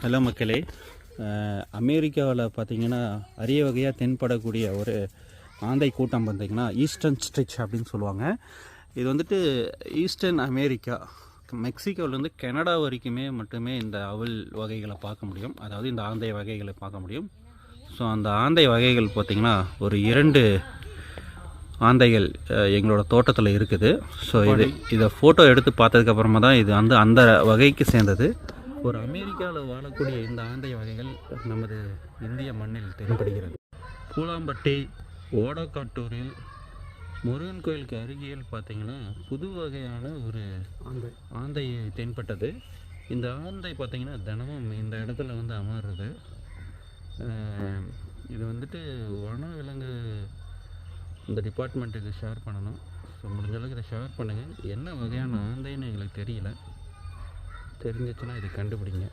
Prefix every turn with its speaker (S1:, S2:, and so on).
S1: Hello மக்களே, அமெரிக்காவில் பார்த்திங்கன்னா அரிய வகையாக தென்படக்கூடிய ஒரு ஆந்தை கூட்டம் பார்த்திங்கன்னா ஈஸ்டர்ன் ஸ்ட்ரிச் அப்படின்னு சொல்லுவாங்க. இது வந்துட்டு ஈஸ்டர்ன் அமெரிக்கா, மெக்சிகோவிலேருந்து கனடா வரைக்குமே மட்டுமே இந்த அவுள் வகைகளை பார்க்க முடியும். அதாவது இந்த ஆந்தை வகைகளை பார்க்க முடியும். ஸோ அந்த ஆந்தை வகைகள் பார்த்திங்கன்னா ஒரு 2 ஆந்தைகள் எங்களோட தோட்டத்தில் இருக்குது. ஸோ இதை ஃபோட்டோ எடுத்து பார்த்ததுக்கப்புறமா தான் இது அந்த வகைக்கு சேர்ந்தது. ஒரு அமெரிக்காவில் வாழக்கூடிய இந்த ஆந்தை வகைகள் நமது இந்திய மண்ணில் தென்படுகிறது. பூலாம்பட்டி, ஓடக்காட்டூரில் முருகன் கோயிலுக்கு அருகில் பார்த்திங்கன்னா புது வகையான ஒரு ஆந்தை தென்பட்டது. இந்த ஆந்தை பார்த்திங்கன்னா தினமும் இந்த இடத்துல வந்து அமர்றது. இது வந்துட்டு வன விலங்கு இந்த டிபார்ட்மெண்ட்டுக்கு ஷேர் பண்ணணும். ஸோ முடிஞ்சளவுக்கு இதை ஷேர் பண்ணுங்கள். என்ன வகையான ஆந்தைன்னு எங்களுக்கு தெரியல, தெரிஞ்சிச்சுன்னா இதை கண்டுபிடிங்க.